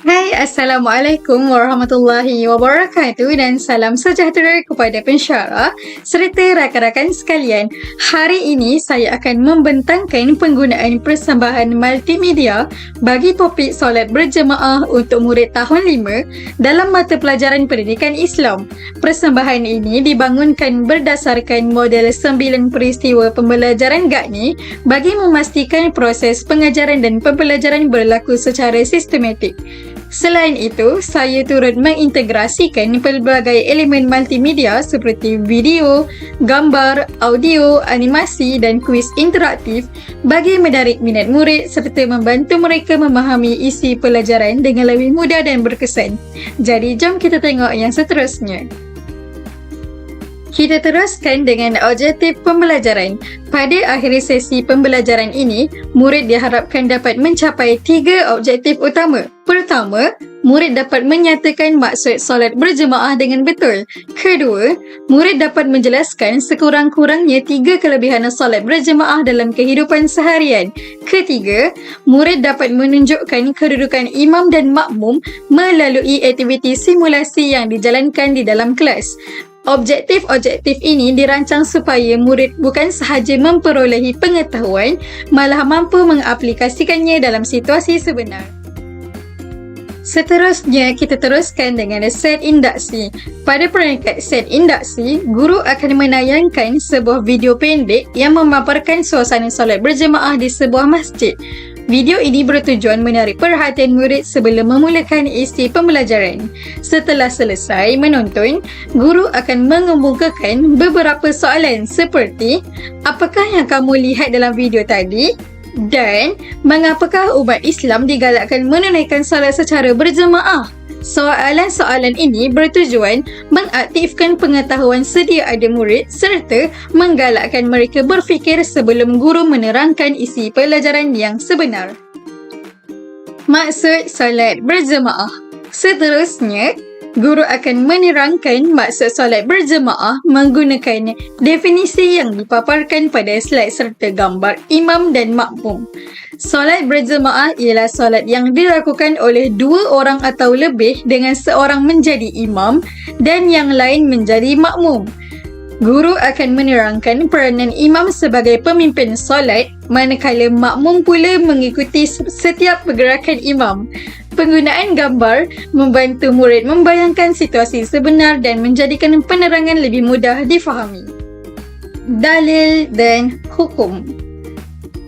Hai, Assalamualaikum warahmatullahi wabarakatuh dan salam sejahtera kepada pensyarah serta rakan-rakan sekalian. Hari ini saya akan membentangkan penggunaan persembahan multimedia bagi topik solat berjemaah untuk murid tahun 5 dalam mata pelajaran pendidikan Islam. Persembahan ini dibangunkan berdasarkan model 9 peristiwa pembelajaran GAGNI bagi memastikan proses pengajaran dan pembelajaran berlaku secara sistematik. Selain itu, saya turut mengintegrasikan pelbagai elemen multimedia seperti video, gambar, audio, animasi dan kuis interaktif bagi menarik minat murid serta membantu mereka memahami isi pelajaran dengan lebih mudah dan berkesan. Jadi, jom kita tengok yang seterusnya. Kita teruskan dengan objektif pembelajaran. Pada akhir sesi pembelajaran ini, murid diharapkan dapat mencapai 3 objektif utama. Pertama, murid dapat menyatakan maksud solat berjemaah dengan betul. Kedua, murid dapat menjelaskan sekurang-kurangnya 3 kelebihan solat berjemaah dalam kehidupan seharian. Ketiga, murid dapat menunjukkan kedudukan imam dan makmum melalui aktiviti simulasi yang dijalankan di dalam kelas. Objektif-objektif ini dirancang supaya murid bukan sahaja memperolehi pengetahuan, malah mampu mengaplikasikannya dalam situasi sebenar. Seterusnya, kita teruskan dengan set induksi. Pada peringkat set induksi, guru akan menayangkan sebuah video pendek yang memaparkan suasana solat berjemaah di sebuah masjid. Video ini bertujuan menarik perhatian murid sebelum memulakan isi pembelajaran. Setelah selesai menonton, guru akan mengemukakan beberapa soalan seperti apakah yang kamu lihat dalam video tadi? Dan mengapakah umat Islam digalakkan menunaikan solat secara berjemaah? Soalan-soalan ini bertujuan mengaktifkan pengetahuan sedia ada murid serta menggalakkan mereka berfikir sebelum guru menerangkan isi pelajaran yang sebenar. Maksud solat berjemaah. Seterusnya, guru akan menerangkan maksud solat berjemaah menggunakan definisi yang dipaparkan pada slide serta gambar imam dan makmum. Solat berjemaah ialah solat yang dilakukan oleh 2 orang atau lebih dengan seorang menjadi imam dan yang lain menjadi makmum. Guru akan menerangkan peranan imam sebagai pemimpin solat, manakala makmum pula mengikuti setiap pergerakan imam. Penggunaan gambar membantu murid membayangkan situasi sebenar dan menjadikan penerangan lebih mudah difahami. Dalil dan hukum.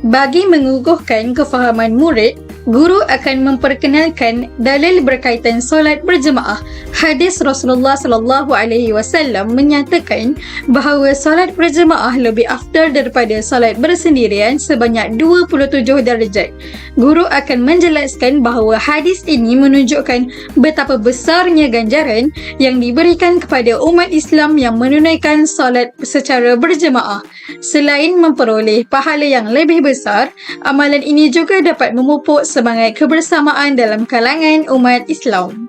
Bagi mengukuhkan kefahaman murid, guru akan memperkenalkan dalil berkaitan solat berjemaah. Hadis Rasulullah SAW menyatakan bahawa solat berjemaah lebih afdal daripada solat bersendirian sebanyak 27 darjat. Guru akan menjelaskan bahawa hadis ini menunjukkan betapa besarnya ganjaran yang diberikan kepada umat Islam yang menunaikan solat secara berjemaah. Selain memperoleh pahala yang lebih besar, amalan ini juga dapat memupuk semangat kebersamaan dalam kalangan umat Islam.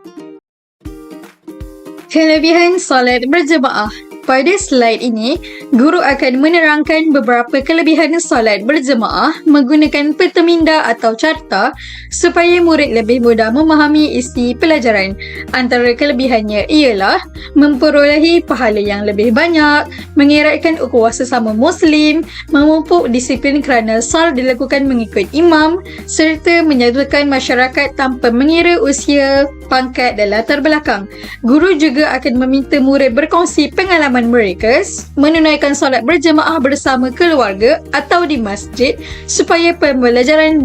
Kelebihan solat berjemaah. Pada slide ini, guru akan menerangkan beberapa kelebihan solat berjemaah menggunakan peta minda atau carta supaya murid lebih mudah memahami isi pelajaran. Antara kelebihannya ialah memperolehi pahala yang lebih banyak, mengeratkan ukhuwah sesama Muslim, memupuk disiplin kerana solat dilakukan mengikut imam, serta menyatukan masyarakat tanpa mengira usia, pangkat dan latar belakang. Guru juga akan meminta murid berkongsi pengalaman mereka menunaikan solat berjemaah bersama keluarga atau di masjid supaya pembelajaran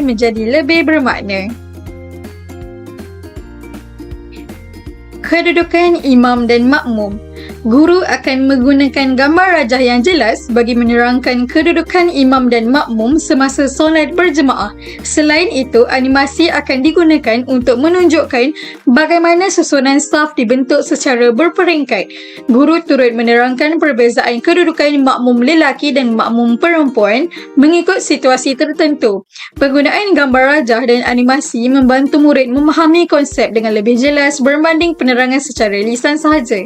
menjadi lebih bermakna. Kedudukan imam dan makmum. Guru akan menggunakan gambar rajah yang jelas bagi menerangkan kedudukan imam dan makmum semasa solat berjemaah. Selain itu, animasi akan digunakan untuk menunjukkan bagaimana susunan saf dibentuk secara berperingkat. Guru turut menerangkan perbezaan kedudukan makmum lelaki dan makmum perempuan mengikut situasi tertentu. Penggunaan gambar rajah dan animasi membantu murid memahami konsep dengan lebih jelas berbanding penerangan secara lisan sahaja.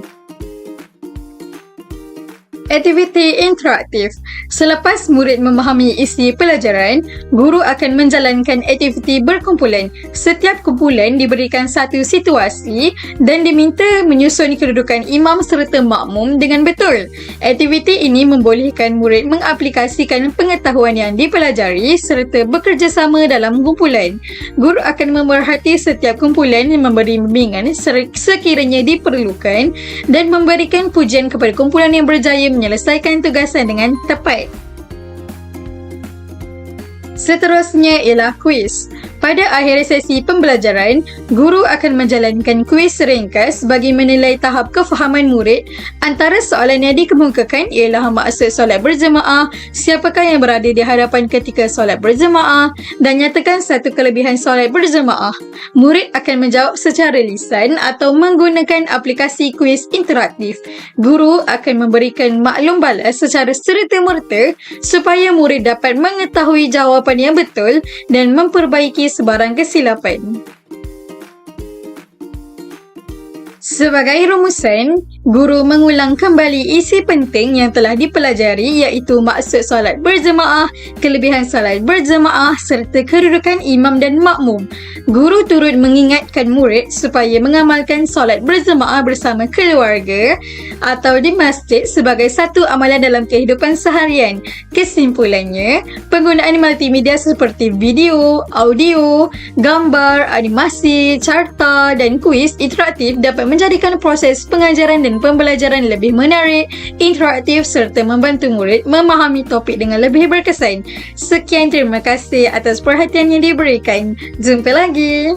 Aktiviti interaktif. Selepas murid memahami isi pelajaran, guru akan menjalankan aktiviti berkumpulan. Setiap kumpulan diberikan satu situasi dan diminta menyusun kedudukan imam serta makmum dengan betul. Aktiviti ini membolehkan murid mengaplikasikan pengetahuan yang dipelajari serta bekerjasama dalam kumpulan. Guru akan memerhati setiap kumpulan dan memberi bimbingan sekiranya diperlukan dan memberikan pujian kepada kumpulan yang berjaya menyelesaikan tugasan dengan tepat. Seterusnya ialah kuis. Pada akhir sesi pembelajaran, guru akan menjalankan kuis ringkas bagi menilai tahap kefahaman murid. Antara soalan yang dikemukakan ialah maksud solat berjemaah, siapakah yang berada di hadapan ketika solat berjemaah dan nyatakan satu kelebihan solat berjemaah. Murid akan menjawab secara lisan atau menggunakan aplikasi kuis interaktif. Guru akan memberikan maklum balas secara serta-merta supaya murid dapat mengetahui jawapan yang betul dan memperbaiki sebarang kesilapan. Sebagai rumusan, guru mengulang kembali isi penting yang telah dipelajari iaitu maksud solat berjemaah, kelebihan solat berjemaah serta kedudukan imam dan makmum. Guru turut mengingatkan murid supaya mengamalkan solat berjemaah bersama keluarga atau di masjid sebagai satu amalan dalam kehidupan seharian. Kesimpulannya, penggunaan multimedia seperti video, audio, gambar, animasi, carta dan kuis interaktif dapat menjadikan proses pengajaran dan pembelajaran lebih menarik, interaktif serta membantu murid memahami topik dengan lebih berkesan. Sekian, terima kasih atas perhatian yang diberikan. Jumpa lagi.